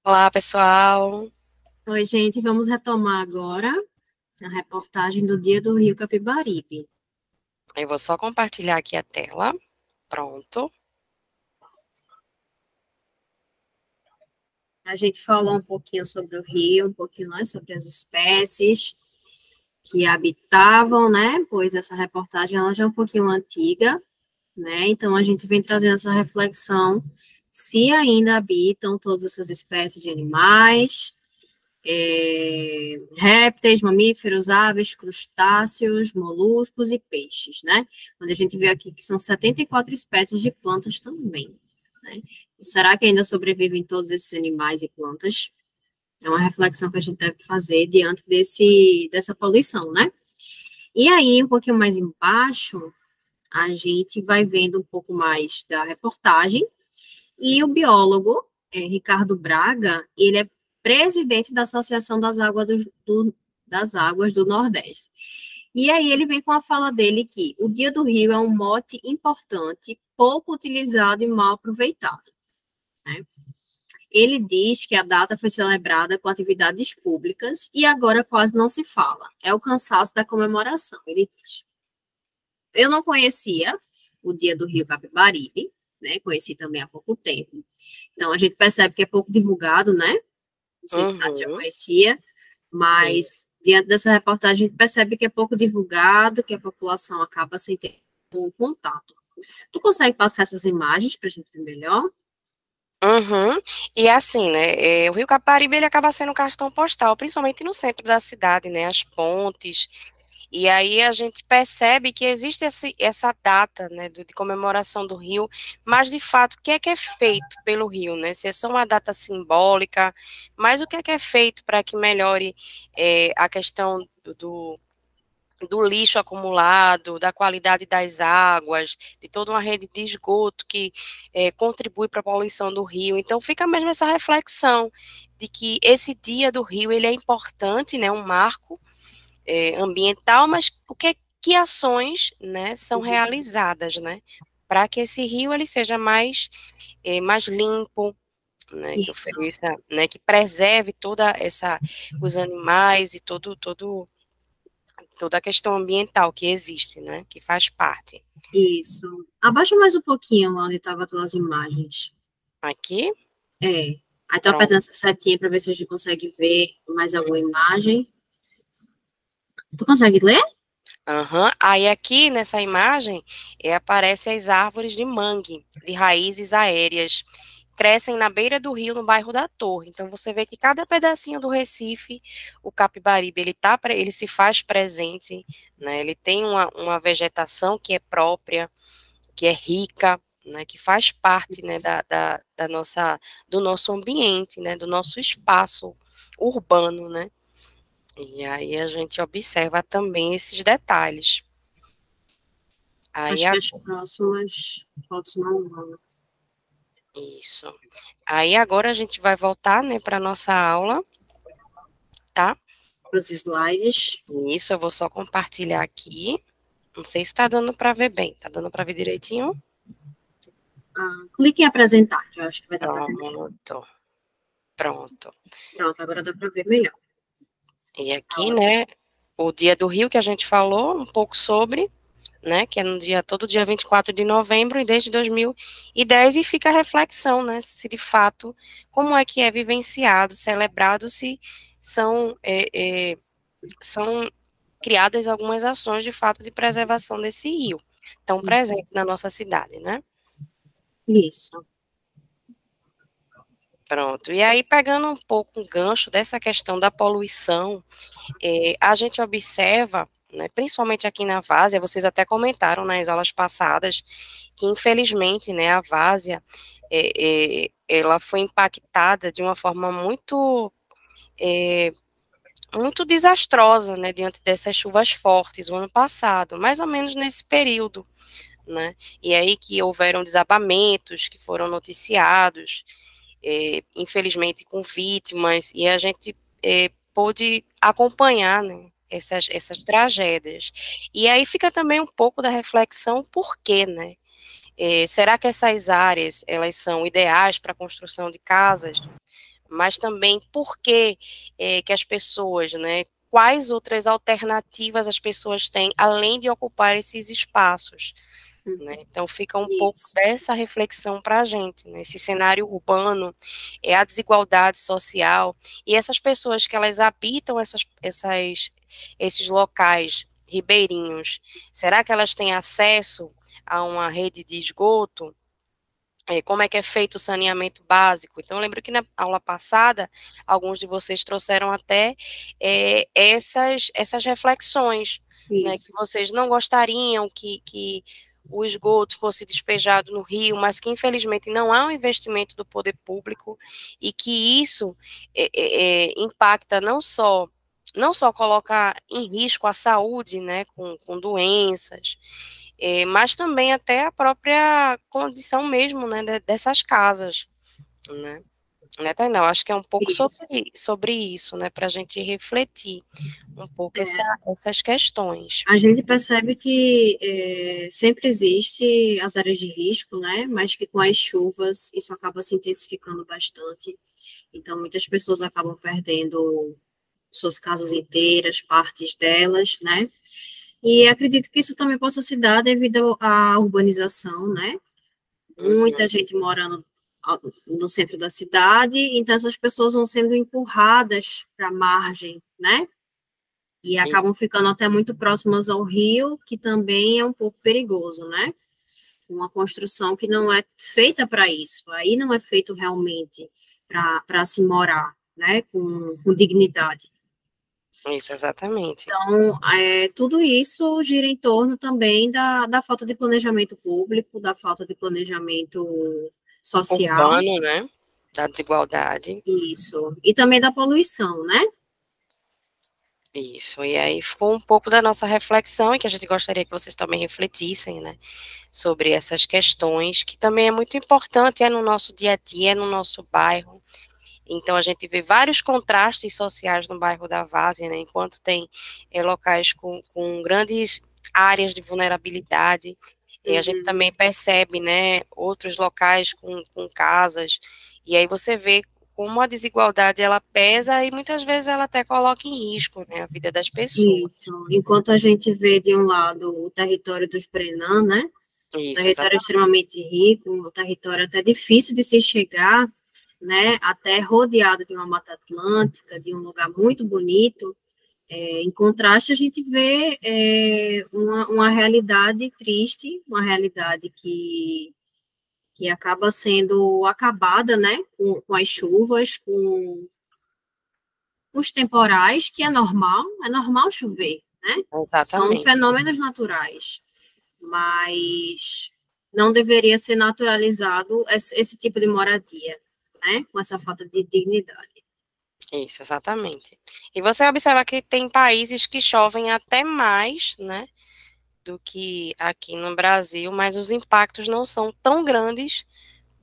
Olá, pessoal. Oi, gente, vamos retomar agora a reportagem do Dia do Rio Capibaribe. Eu vou só compartilhar aqui a tela. Pronto. A gente falou um pouquinho sobre o rio, um pouquinho, né, sobre as espécies que habitavam, né, pois essa reportagem ela já é um pouquinho antiga, né, então a gente vem trazendo essa reflexão se ainda habitam todas essas espécies de animais, répteis, mamíferos, aves, crustáceos, moluscos e peixes, né? Onde a gente vê aqui que são 74 espécies de plantas também, né? Será que ainda sobrevivem todos esses animais e plantas? É uma reflexão que a gente deve fazer diante dessa poluição, né? E aí, um pouquinho mais embaixo, a gente vai vendo um pouco mais da reportagem, e o biólogo, Ricardo Braga, ele é presidente da Associação das Águas do Nordeste. E aí ele vem com a fala dele que o Dia do Rio é um mote importante, pouco utilizado e mal aproveitado, né? Ele diz que a data foi celebrada com atividades públicas e agora quase não se fala. É o cansaço da comemoração. Ele diz: eu não conhecia o Dia do Rio Capibaribe, né? Conheci também há pouco tempo. Então, a gente percebe que é pouco divulgado, né? Não sei se a Tati já Uhum. conhecia, Sim. mas diante dessa reportagem, a gente percebe que é pouco divulgado, que a população acaba sem ter o contato. Tu consegue passar essas imagens para a gente ver melhor? Uhum. E assim, né, o Rio Caparibe, ele acaba sendo um cartão postal, principalmente no centro da cidade, né, as pontes. E aí a gente percebe que existe essa data, né, de comemoração do Rio, mas de fato, o que é feito pelo Rio, né? Se é só uma data simbólica, mas o que é feito para que melhore a questão do lixo acumulado, da qualidade das águas, de toda uma rede de esgoto que contribui para a poluição do rio. Então fica mesmo essa reflexão de que esse dia do rio ele é importante, né, um marco ambiental, mas que ações, né, são realizadas, né, para que esse rio ele seja mais limpo, né, que Isso. ofereça, né, que preserve toda essa os animais e toda a questão ambiental que existe, né, que faz parte. Isso. Abaixa mais um pouquinho lá onde estavam as imagens. Aqui, É. Aí tu pronto. apertando essa setinha para ver se a gente consegue ver mais alguma imagem. Tu consegue ler? Aham. Aí aqui nessa imagem aparecem as árvores de mangue, de raízes aéreas, crescem na beira do rio, no bairro da Torre. Então você vê que cada pedacinho do Recife, o Capibaribe, ele se faz presente, né? Ele tem uma vegetação que é própria, que é rica, né, que faz parte, né, do nosso ambiente, né, do nosso espaço urbano, né, e aí a gente observa também esses detalhes. Aí, Acho que as próximas fotos não vão. isso. Aí agora a gente vai voltar, né, para nossa aula, tá? Para os slides. Isso, eu vou só compartilhar aqui. Não sei se está dando para ver bem. Tá dando para ver direitinho? Clique em apresentar, que eu acho que vai dar para ver melhor. Pronto, pronto. Pronto, agora dá para ver melhor. E Tá aqui, ótimo. né, o Dia do Rio que a gente falou um pouco sobre, né, que é no todo dia 24 de novembro e desde 2010, e fica a reflexão, né, se de fato, como é que é vivenciado, celebrado, se são, são criadas algumas ações de fato de preservação desse rio, tão presente na nossa cidade, né. Isso. Pronto, e aí pegando um pouco um gancho dessa questão da poluição, a gente observa, né, principalmente aqui na Várzea, vocês até comentaram nas aulas passadas, que infelizmente, né, a Várzea, ela foi impactada de uma forma muito desastrosa, né, diante dessas chuvas fortes o ano passado, mais ou menos nesse período, né, e aí que houveram desabamentos que foram noticiados, infelizmente com vítimas, e a gente pôde acompanhar, né, essas tragédias. E aí fica também um pouco da reflexão, por quê, né? Será que essas áreas, elas são ideais para a construção de casas? mas também por que que as pessoas, né, quais outras alternativas as pessoas têm, além de ocupar esses espaços, né? Então fica um pouco Isso, dessa reflexão para a gente, né? Esse cenário urbano, a desigualdade social, e essas pessoas que elas habitam esses locais ribeirinhos, será que elas têm acesso a uma rede de esgoto? Como é que é feito o saneamento básico? Então, eu lembro que na aula passada, alguns de vocês trouxeram até essas reflexões, né, que isso, vocês não gostariam que o esgoto fosse despejado no rio, mas que infelizmente não há um investimento do poder público e que isso impacta não só coloca em risco a saúde, né, com doenças, mas também até a própria condição mesmo, né, dessas casas, né, Tainá? Eu acho que é um pouco isso. sobre isso, né, para a gente refletir um pouco É, essas questões. a gente percebe que sempre existe as áreas de risco, né? Mas que com as chuvas isso acaba se intensificando bastante. Então, muitas pessoas acabam perdendo suas casas inteiras, partes delas, né? E acredito que isso também possa se dar devido à urbanização, né? Uhum, Muita gente morando no centro da cidade, então essas pessoas vão sendo empurradas para a margem, né? E e- acabam ficando até muito próximas ao rio, que também é um pouco perigoso, né? Uma construção que não é feita para isso, aí não é feito realmente para se morar, né? Com dignidade. isso, exatamente. Então, tudo isso gira em torno também da falta de planejamento público, da falta de planejamento social, Urbano, né, da desigualdade. isso, e também da poluição, né? Isso, e aí ficou um pouco da nossa reflexão e que a gente gostaria que vocês também refletissem, né, sobre essas questões, que também é muito importante, no nosso dia a dia, no nosso bairro. Então, a gente vê vários contrastes sociais no bairro da Várzea, né, enquanto tem locais com grandes áreas de vulnerabilidade, e a gente Uhum. também percebe, né, outros locais com casas, e aí você vê como a desigualdade ela pesa e muitas vezes ela até coloca em risco, né, a vida das pessoas. Isso. Enquanto a gente vê de um lado o território dos Brenan, né? Um Isso, território exatamente. extremamente rico, um território até difícil de se chegar, né? Até rodeado de uma mata atlântica, de um lugar muito bonito. Em contraste, a gente vê uma realidade triste, uma realidade que acaba sendo acabada, né? Com as chuvas, com os temporais, que é normal chover, né? São Exatamente. fenômenos naturais, mas não deveria ser naturalizado esse tipo de moradia, né? Com essa falta de dignidade. Isso, exatamente. E você observa que tem países que chovem até mais, né, do que aqui no Brasil, mas os impactos não são tão grandes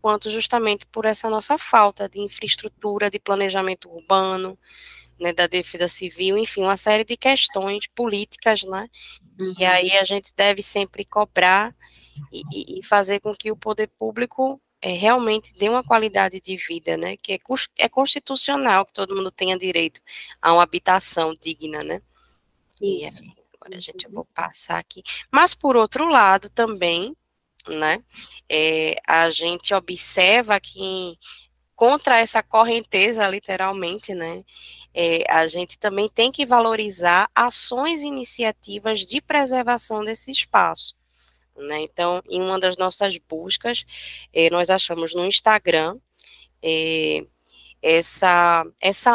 quanto justamente por essa nossa falta de infraestrutura, de planejamento urbano, né, da defesa civil, enfim, uma série de questões políticas, né, que Uhum. aí a gente deve sempre cobrar e fazer com que o poder público realmente dê uma qualidade de vida, né, que é constitucional que todo mundo tenha direito a uma habitação digna, né. E Isso. aí, agora a gente eu Uhum. vou passar aqui. Mas por outro lado também, né, a gente observa que contra essa correnteza, literalmente, né, a gente também tem que valorizar ações e iniciativas de preservação desse espaço, né. Então, em uma das nossas buscas, nós achamos no Instagram, eh, essa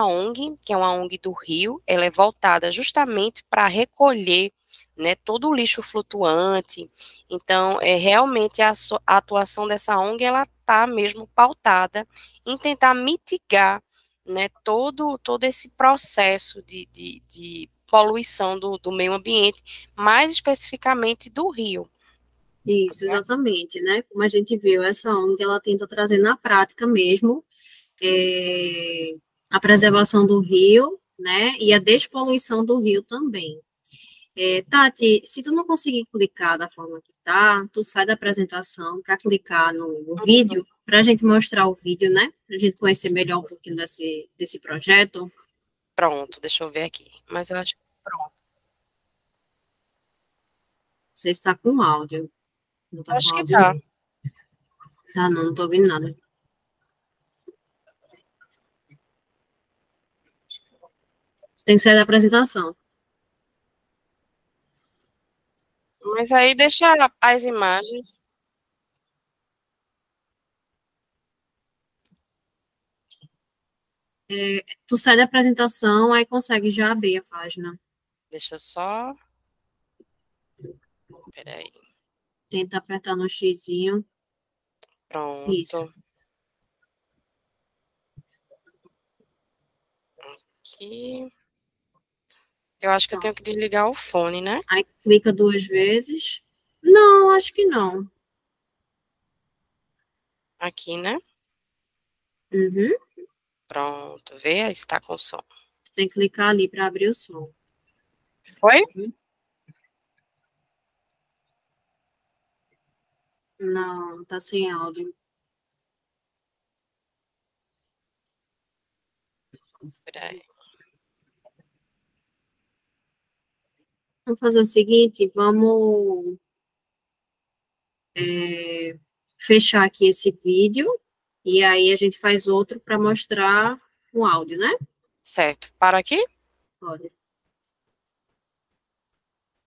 ONG, que é uma ONG do Rio, ela é voltada justamente para recolher, né, todo o lixo flutuante. Então, realmente a atuação dessa ONG ela está mesmo pautada em tentar mitigar, né, todo esse processo de poluição do meio ambiente, mais especificamente do rio. Isso, exatamente, né? Como a gente viu, essa ONG, ela tenta trazer na prática mesmo a preservação do rio, né? E a despoluição do rio também. Tati, se tu não conseguir clicar da forma que tá, tu sai da apresentação para clicar no vídeo para a gente mostrar o vídeo, né? Para a gente conhecer melhor um pouquinho desse projeto. Pronto, deixa eu ver aqui. Mas eu acho que pronto. Você está com áudio. Não está com Acho que áudio, tá. não. Tá, não estou ouvindo nada. Você tem que sair da apresentação. Mas aí deixa as imagens. Tu sai da apresentação, aí consegue já abrir a página. Deixa eu só. Peraí. Tenta apertar no xizinho. Isso. Pronto. Aqui. Eu acho que eu tenho que desligar o fone, né? Aí clica 2 vezes. Não, acho que não. Aqui, né? Uhum. Pronto. Vê, aí está com som. Tu tem que clicar ali para abrir o som. Foi? Não, tá sem áudio. Peraí. Vamos fazer o seguinte, vamos fechar aqui esse vídeo e aí a gente faz outro para mostrar um áudio, né? Certo. Para aqui? Pode.